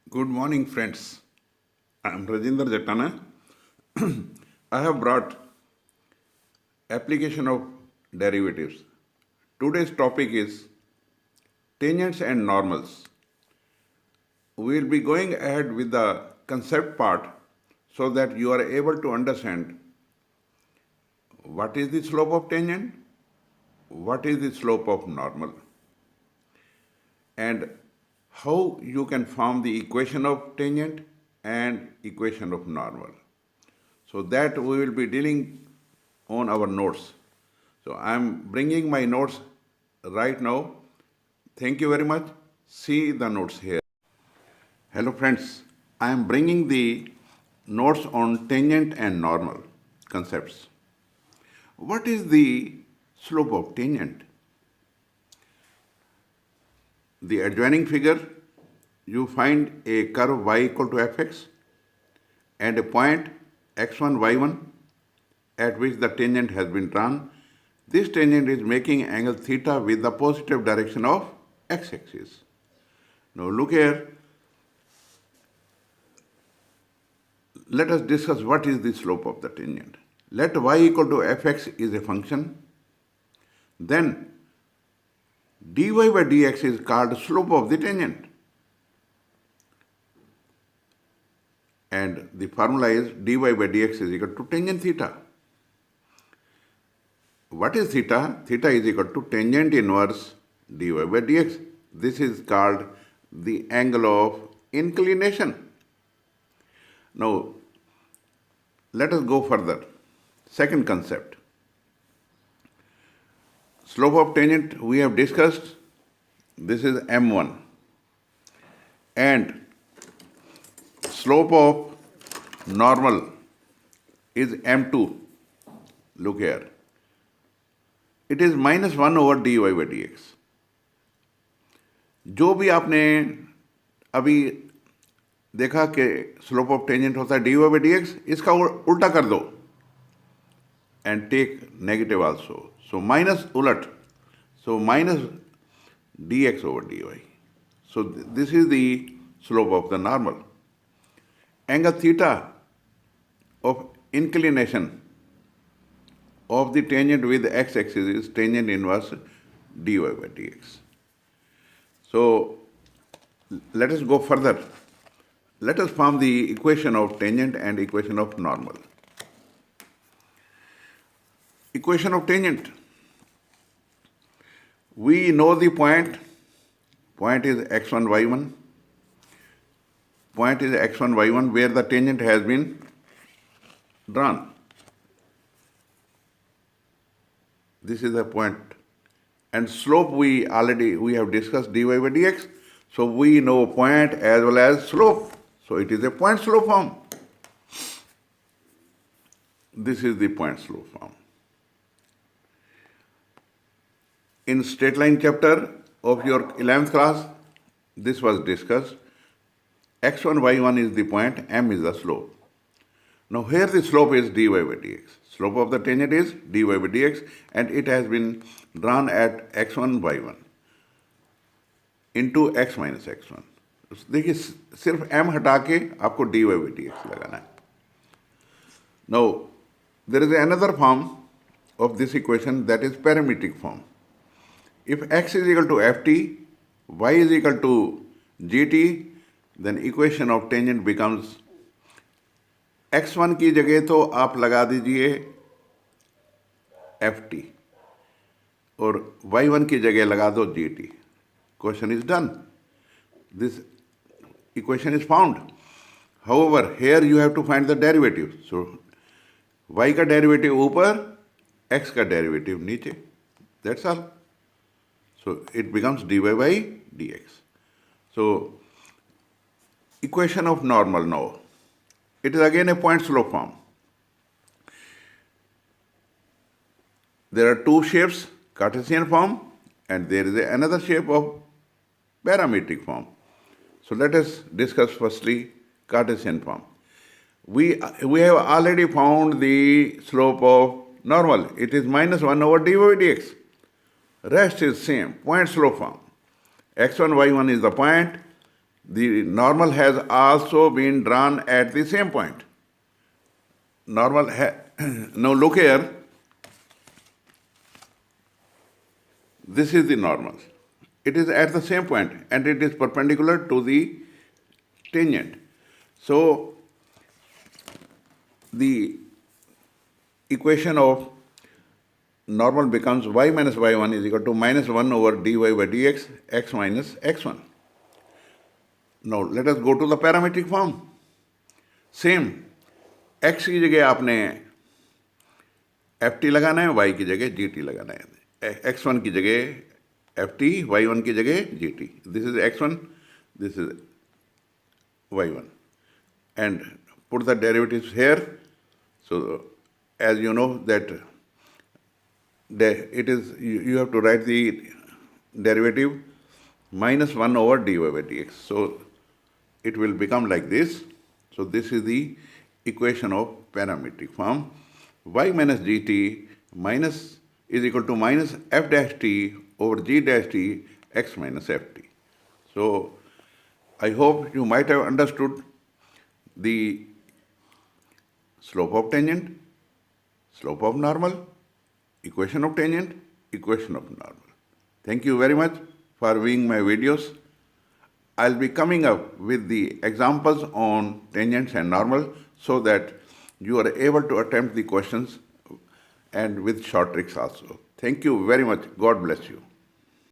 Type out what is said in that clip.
Good morning, friends. I am Rajinder Jatana. I have brought application of derivatives. Today's topic is tangents and normals. We will be going ahead with the concept part so that you are able to understand what is the slope of tangent, what is the slope of normal, and how you can form the equation of tangent and equation of normal. So that we will be dealing on our notes. So I'm bringing my notes right now. Thank you very much. See the notes here. Hello friends, I am bringing the notes on tangent and normal concepts. What is the slope of tangent? The adjoining figure, you find a curve y equal to fx and a point x1, y1 at which the tangent has been drawn. This tangent is making angle theta with the positive direction of x-axis. Now look here. Let us discuss what is the slope of the tangent. Let y equal to fx is a function. Then dy by dx is called slope of the tangent. And the formula is dy by dx is equal to tangent theta. What is theta? Theta is equal to tangent inverse dy by dx. This is called the angle of inclination. Now, let us go further. Second concept. Slope of tangent we have discussed. This is m1. And slope of normal is m2. Look here. It is minus 1 over dy by dx. जो भी आपने अभी देखा कि slope of tangent होता है dy by dx, इसका उल्टा कर दो and take negative also. So minus उलट. So minus dx over dy. So this is the slope of the normal. Angle theta of inclination of the tangent with x-axis is tangent inverse dy by dx. So let us go further. Let us form the equation of tangent and equation of normal. Equation of tangent. We know the point. Point is x1, y1. Point is x1, y1 where the tangent has been drawn. This is the point. And slope we have discussed dy by dx. So we know point as well as slope. So it is a point slope form. This is the point slope form. In straight line chapter of your 11th class, this was discussed. x1, y1 is the point, m is the slope. Now here the slope is dy by dx. Slope of the tangent is dy by dx and it has been drawn at x1, y1 into x minus x1. देखिए सिर्फ m हटा के आपको dy by dx लगाना है. Now there is another form of this equation, that is parametric form. If x is equal to ft, y is equal to gt, then equation of tangent becomes x1 की जगह तो आप लगा दीजिए ft और y1 की जगह लगा दो gt. Question is done. This equation is found. However, here you have to find the derivative. So y का derivative ऊपर, x का derivative नीचे. That's all. So it becomes dy by dx. So equation of normal now. It is again a point slope form. There are two shapes, Cartesian form, and there is another shape of parametric form. So let us discuss firstly Cartesian form. We have already found the slope of normal. It is minus 1 over dy by dx. Rest is same, point slope form. x1, y1 is the point. The normal has also been drawn at the same point. Normal now look here, this is the normal. It is at the same point and it is perpendicular to the tangent. So the equation of normal becomes y minus y1 is equal to minus 1 over dy by dx, x minus x1. Now let us go to the parametric form. Same, x की जगह आपने ft लगाना है, y की जगह gt लगाना है. x1 की जगह ft, y1 की जगह gt. This is x1, this is y1. And put the derivatives here. So as you know that it is, you have to write the derivative minus 1 over dy by dx. So it will become like this. So this is the equation of parametric form. Y minus gt minus is equal to minus f dash t over g dash t x minus ft. So I hope you might have understood the slope of tangent, slope of normal, equation of tangent, equation of normal. Thank you very much for viewing my videos. I'll be coming up with the examples on tangents and normal so that you are able to attempt the questions and with short tricks also. Thank you very much. God bless you.